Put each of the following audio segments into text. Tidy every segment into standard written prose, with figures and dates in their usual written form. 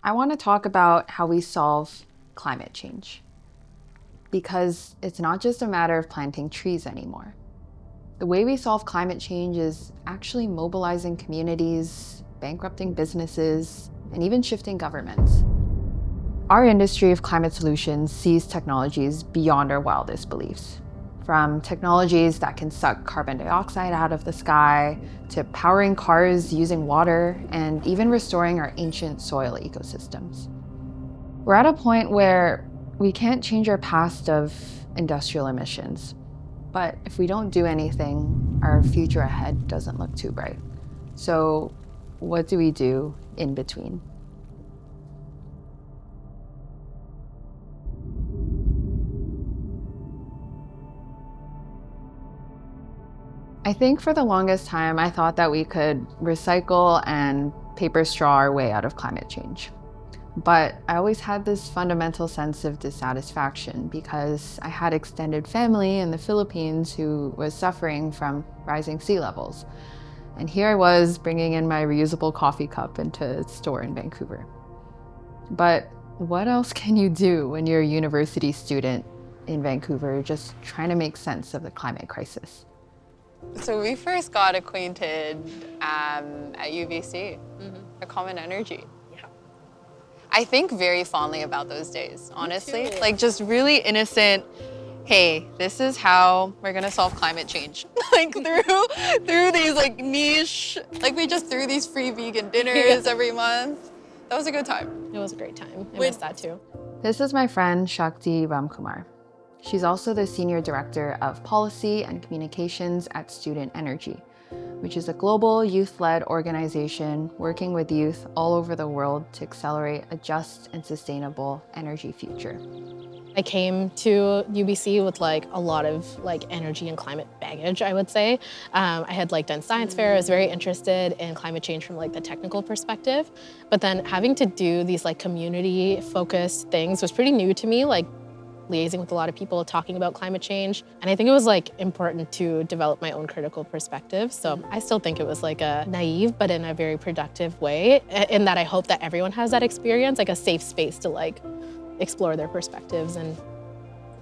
I want to talk about how we solve climate change. Because it's not just a matter of planting trees anymore. The way we solve climate change is actually mobilizing communities, bankrupting businesses, and even shifting governments. Our industry of climate solutions sees technologies beyond our wildest beliefs. From technologies that can suck carbon dioxide out of the sky, to powering cars using water, and even restoring our ancient soil ecosystems. We're at a point where we can't change our past of industrial emissions, but if we don't do anything, our future ahead doesn't look too bright. So what do we do in between? I think for the longest time, I thought that we could recycle and paper straw our way out of climate change. But I always had this fundamental sense of dissatisfaction because I had extended family in the Philippines who was suffering from rising sea levels. And here I was bringing in my reusable coffee cup into a store in Vancouver. But what else can you do when you're a university student in Vancouver just trying to make sense of the climate crisis? So we first got acquainted at UBC, a Common Energy. Yeah. I think very fondly about those days, honestly. too. Like just really innocent, hey, this is how we're gonna solve climate change. Like through these like niche, like we just threw these free vegan dinners every month. That was a good time. It was a great time. I missed that too. This is my friend Shakti Ramkumar. She's also the Senior Director of Policy and Communications at Student Energy, which is a global youth-led organization working with youth all over the world to accelerate a just and sustainable energy future. I came to UBC with like a lot of like energy and climate baggage, I would say. I had like done science fair. I was very interested in climate change from like the technical perspective, but then having to do these like community focused things was pretty new to me, like liaising with a lot of people, talking about climate change. And I think it was like important to develop my own critical perspective. So I still think it was like a naive, but in a very productive way, in that I hope that everyone has that experience, like a safe space to like explore their perspectives and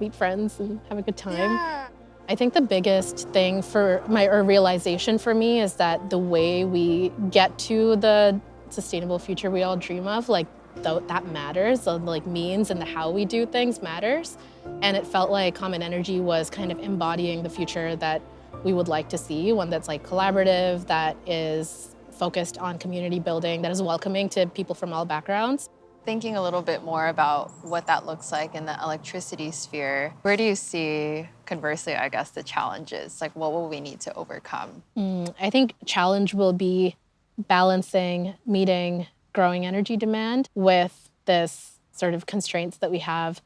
meet friends and have a good time. Yeah. I think the biggest thing for or realization for me is that the way we get to the sustainable future we all dream of, like that matters, the like means and the how we do things matters. And it felt like Common Energy was kind of embodying the future that we would like to see, one that's like collaborative, that is focused on community building, that is welcoming to people from all backgrounds. Thinking a little bit more about what that looks like in the electricity sphere, where do you see, conversely, I guess, the challenges? Like, what will we need to overcome? I think challenge will be balancing, meeting growing energy demand with this sort of constraints that we have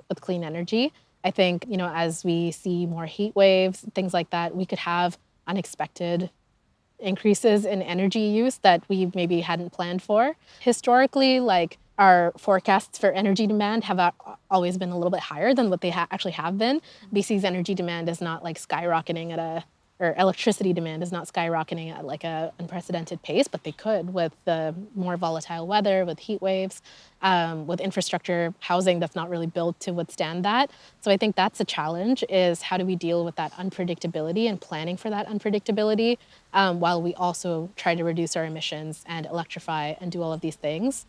with clean energy. I think, you know, as we see more heat waves, things like that, we could have unexpected increases in energy use that we maybe hadn't planned for. Historically, like our forecasts for energy demand have always been a little bit higher than what they actually have been. BC's energy demand is not like skyrocketing or electricity demand is not skyrocketing at like a unprecedented pace, but they could with the more volatile weather, with heat waves, with infrastructure, housing that's not really built to withstand that. So I think that's a challenge, is how do we deal with that unpredictability and planning for that unpredictability while we also try to reduce our emissions and electrify and do all of these things.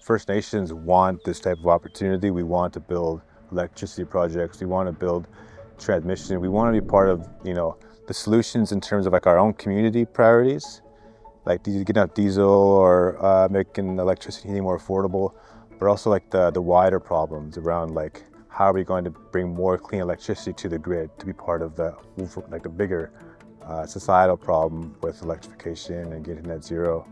First Nations want this type of opportunity. We want to build electricity projects. We want to build transmission. We want to be part of, you know, the solutions in terms of like our own community priorities, like getting out diesel or making electricity heating more affordable, but also like the wider problems around like how are we going to bring more clean electricity to the grid to be part of the bigger societal problem with electrification and getting net zero.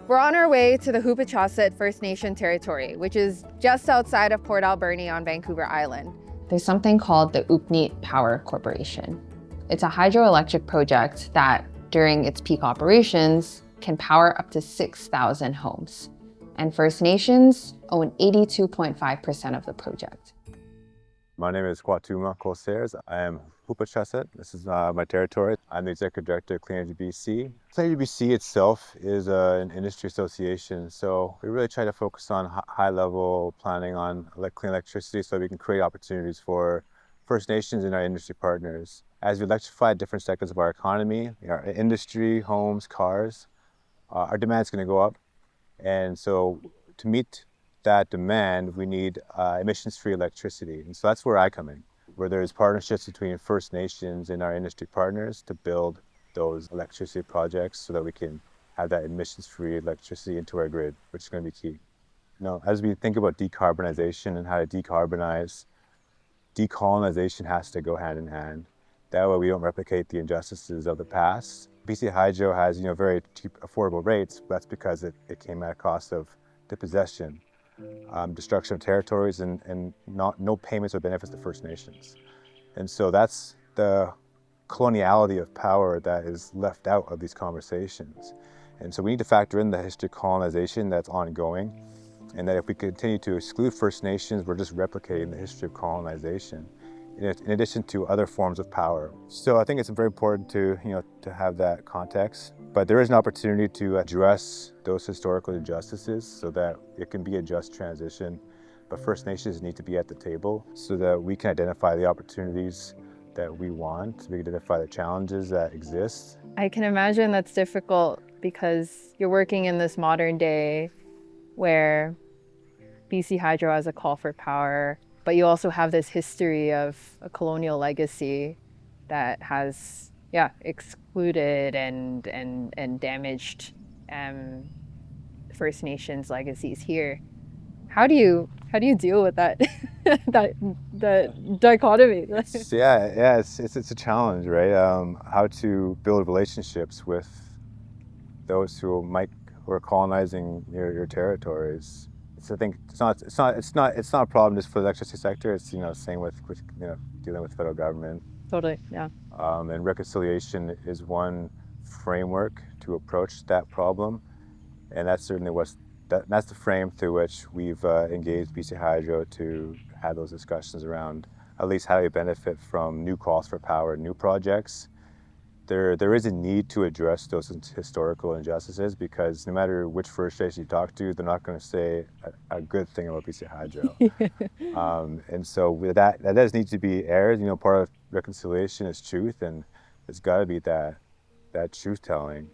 We're on our way to the Hoopachasset First Nation territory, which is just outside of Port Alberni on Vancouver Island. There's something called the Oopneet Power Corporation. It's a hydroelectric project that, during its peak operations, can power up to 6,000 homes. And First Nations own 82.5% of the project. My name is Kwatuma Koseres. I am Hupachaset. This is my territory. I'm the Executive Director of Clean Energy BC. Clean Energy BC itself is an industry association, so we really try to focus on high-level planning on clean electricity so we can create opportunities for First Nations and our industry partners. As we electrify different sectors of our economy, our industry, homes, cars, our demand is going to go up. And so to meet that demand, we need emissions-free electricity. And so that's where I come in, where there's partnerships between First Nations and our industry partners to build those electricity projects so that we can have that emissions-free electricity into our grid, which is going to be key. As we think about decarbonization and how to decarbonize, decolonization has to go hand in hand. That way we don't replicate the injustices of the past. BC Hydro has very cheap, affordable rates, but that's because it came at a cost of dispossession, destruction of territories, and no payments or benefits to First Nations. And so that's the coloniality of power that is left out of these conversations. And so we need to factor in the history of colonization that's ongoing, and that if we continue to exclude First Nations, we're just replicating the history of colonization, in addition to other forms of power. So I think it's very important to have that context. But there is an opportunity to address those historical injustices so that it can be a just transition. But First Nations need to be at the table so that we can identify the opportunities that we want, we can identify the challenges that exist. I can imagine that's difficult because you're working in this modern day where BC Hydro has a call for power, but you also have this history of a colonial legacy that has, excluded and damaged First Nations legacies here. How do you deal with that that dichotomy? It's a challenge, right? How to build relationships with those who are colonizing your territories. So I think it's not a problem just for the electricity sector. It's same with dealing with federal government. Totally, yeah. And reconciliation is one framework to approach that problem, and that's certainly that's the frame through which we've engaged BC Hydro to have those discussions around at least how do we benefit from new calls for power, new projects. There is a need to address those historical injustices because no matter which First Nation you talk to, they're not going to say a good thing about BC Hydro. And so with that does need to be aired. Part of reconciliation is truth, and it's got to be that truth telling.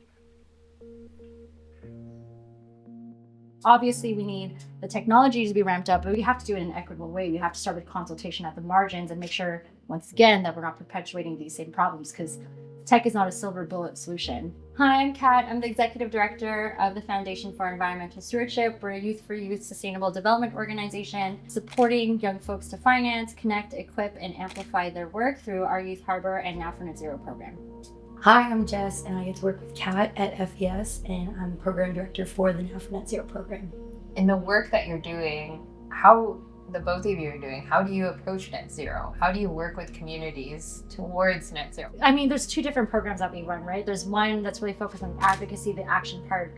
Obviously, we need the technology to be ramped up, but we have to do it in an equitable way. We have to start with consultation at the margins and make sure, once again, that we're not perpetuating these same problems because tech is not a silver bullet solution. Hi, I'm Kat. I'm the Executive Director of the Foundation for Environmental Stewardship. We're a Youth for Youth sustainable development organization supporting young folks to finance, connect, equip, and amplify their work through our Youth Harbor and Now for Net Zero program. Hi, I'm Jess, and I get to work with Kat at FES, and I'm Program Director for the Now for Net Zero program. In the work that you're doing, how the both of you are doing, how do you approach net zero? How do you work with communities towards net zero? I mean, there's two different programs that we run, right? There's one that's really focused on advocacy, the action part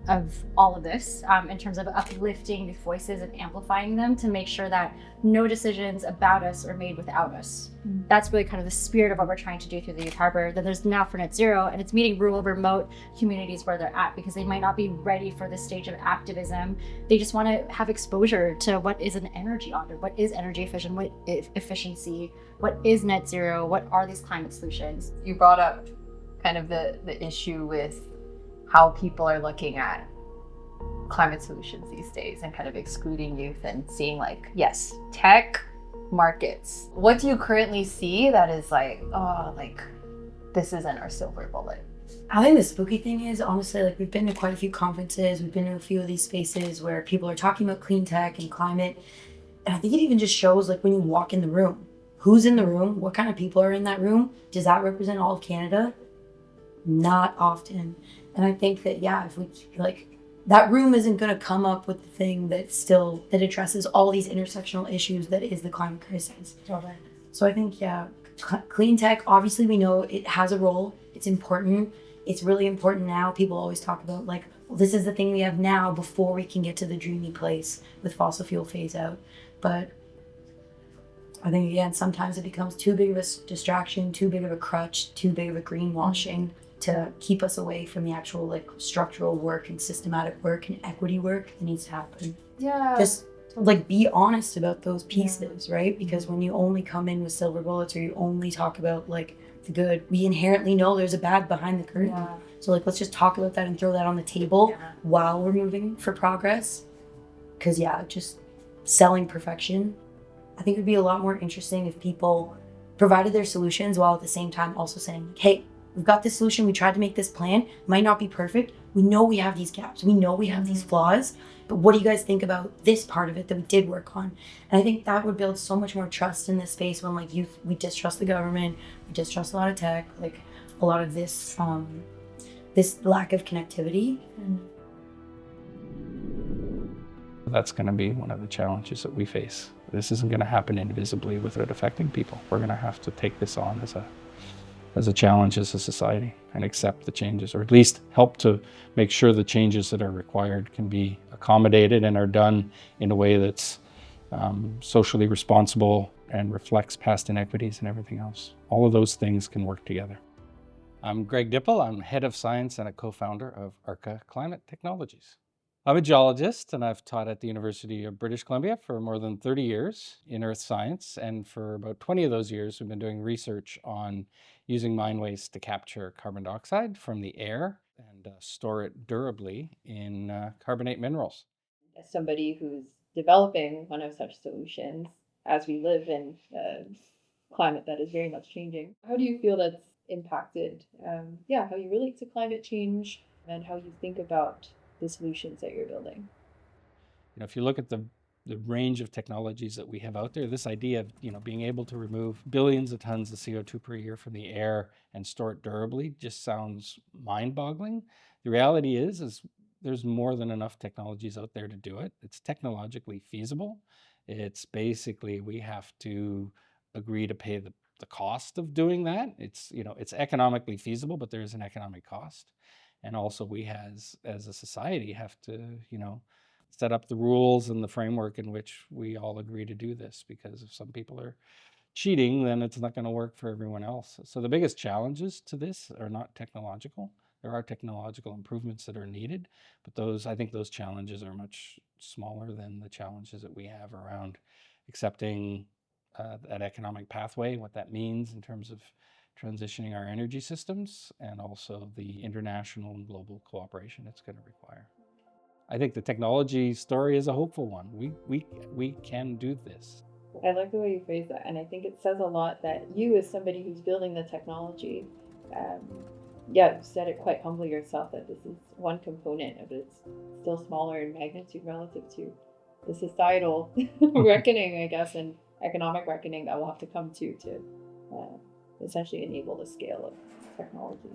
of all of this, in terms of uplifting these voices and amplifying them to make sure that no decisions about us are made without us. That's really kind of the spirit of what we're trying to do through the Youth Harbor. Then there's Now for Net Zero, and it's meeting rural, remote communities where they're at because they might not be ready for this stage of activism. They just want to have exposure to what is an energy audit, what is energy efficient, what is efficiency, what is net zero, what are these climate solutions. You brought up kind of the issue with how people are looking at climate solutions these days and kind of excluding youth and seeing yes, tech, markets. What do you currently see that is this isn't our silver bullet? I think the spooky thing is, honestly, we've been to quite a few conferences, we've been to a few of these spaces where people are talking about clean tech and climate, and I think it even just shows when you walk in the room, who's in the room, what kind of people are in that room, does that represent all of Canada? Not often. And I think that, if we that room isn't going to come up with the thing that addresses all these intersectional issues that is the climate crisis. Totally. So I think, clean tech, obviously we know it has a role. It's important. It's really important now. People always talk about this is the thing we have now before we can get to the dreamy place with fossil fuel phase out. But I think, again, sometimes it becomes too big of a distraction, too big of a crutch, too big of a greenwashing to keep us away from the actual like structural work and systematic work and equity work that needs to happen. Yeah. Just like be honest about those pieces, right? Because when you only come in with silver bullets or you only talk about like the good, we inherently know there's a bad behind the curtain. Yeah. So like let's just talk about that and throw that on the table while we're moving for progress. Because just selling perfection, I think it would be a lot more interesting if people provided their solutions while at the same time also saying, hey, we've got this solution, we tried to make this plan, it might not be perfect, we know we have these gaps, we know we have these flaws, but what do you guys think about this part of it that we did work on? And I think that would build so much more trust in this space when like we distrust the government, we distrust a lot of tech, like a lot of this this lack of connectivity. That's going to be one of the challenges that we face. This isn't going to happen invisibly without affecting people. We're going to have to take this on as a challenge as a society and accept the changes, or at least help to make sure the changes that are required can be accommodated and are done in a way that's socially responsible and reflects past inequities and everything else. All of those things can work together. I'm Greg Dipple. I'm head of science and a co-founder of ARCA Climate Technologies. I'm a geologist, and I've taught at the University of British Columbia for more than 30 years in earth science. And for about 20 of those years, we've been doing research on using mine waste to capture carbon dioxide from the air and store it durably in carbonate minerals. As somebody who's developing one of such solutions, as we live in a climate that is very much changing, how do you feel that's impacted, how you relate to climate change and how you think about the solutions that you're building? If you look at the range of technologies that we have out there, this idea of being able to remove billions of tons of CO2 per year from the air and store it durably just sounds mind-boggling. The reality is there's more than enough technologies out there to do it. It's technologically feasible. It's basically we have to agree to pay the cost of doing that. It's economically feasible, but there is an economic cost. And also we as a society have to, set up the rules and the framework in which we all agree to do this, because if some people are cheating, then it's not going to work for everyone else. So the biggest challenges to this are not technological. There are technological improvements that are needed, but I think those challenges are much smaller than the challenges that we have around accepting that economic pathway, what that means in terms of transitioning our energy systems, and also the international and global cooperation it's going to require. I think the technology story is a hopeful one. We can do this. I like the way you phrase that, and I think it says a lot that you, as somebody who's building the technology, you said it quite humbly yourself that this is one component of it. It's still smaller in magnitude relative to the societal reckoning, I guess, and economic reckoning that we'll have to come to essentially enable the scale of technology.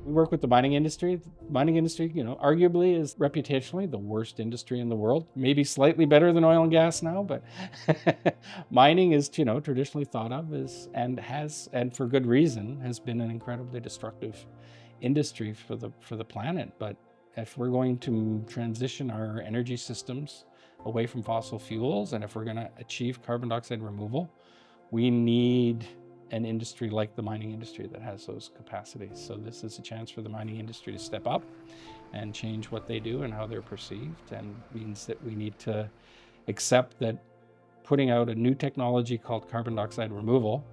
We work with the mining industry. The mining industry, arguably is reputationally the worst industry in the world. Maybe slightly better than oil and gas now, but mining is, traditionally thought of as, and for good reason, has been an incredibly destructive industry for the planet. But if we're going to transition our energy systems away from fossil fuels, and if we're going to achieve carbon dioxide removal, we need an industry like the mining industry that has those capacities. So this is a chance for the mining industry to step up and change what they do and how they're perceived, and means that we need to accept that putting out a new technology called carbon dioxide removal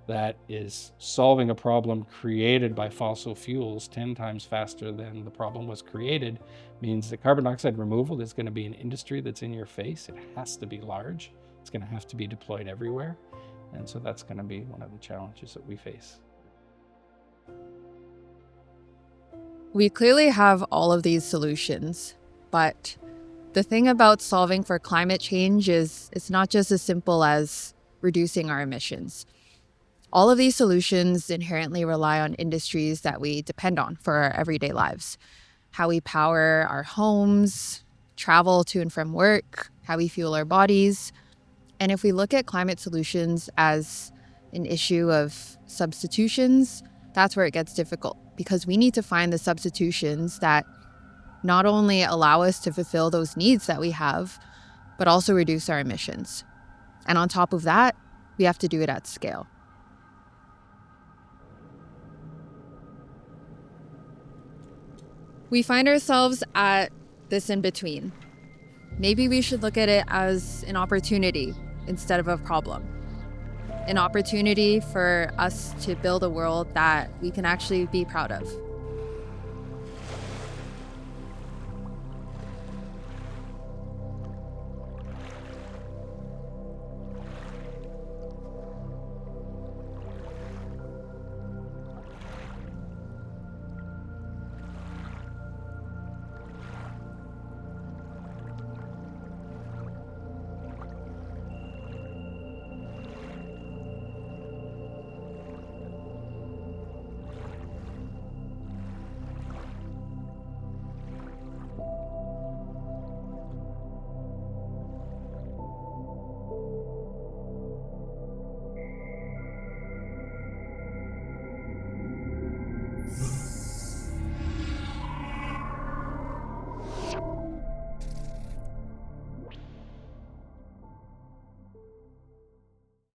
that is solving a problem created by fossil fuels 10 times faster than the problem was created means that carbon dioxide removal is going to be an industry that's in your face. It has to be large. It's going to have to be deployed everywhere. And so that's going to be one of the challenges that we face. We clearly have all of these solutions, but the thing about solving for climate change is it's not just as simple as reducing our emissions. All of these solutions inherently rely on industries that we depend on for our everyday lives. How we power our homes, travel to and from work, how we fuel our bodies. And if we look at climate solutions as an issue of substitutions, that's where it gets difficult, because we need to find the substitutions that not only allow us to fulfill those needs that we have, but also reduce our emissions. And on top of that, We have to do it at scale. We find ourselves at this in-between. Maybe we should look at it as an opportunity instead of a problem. An opportunity for us to build a world that we can actually be proud of.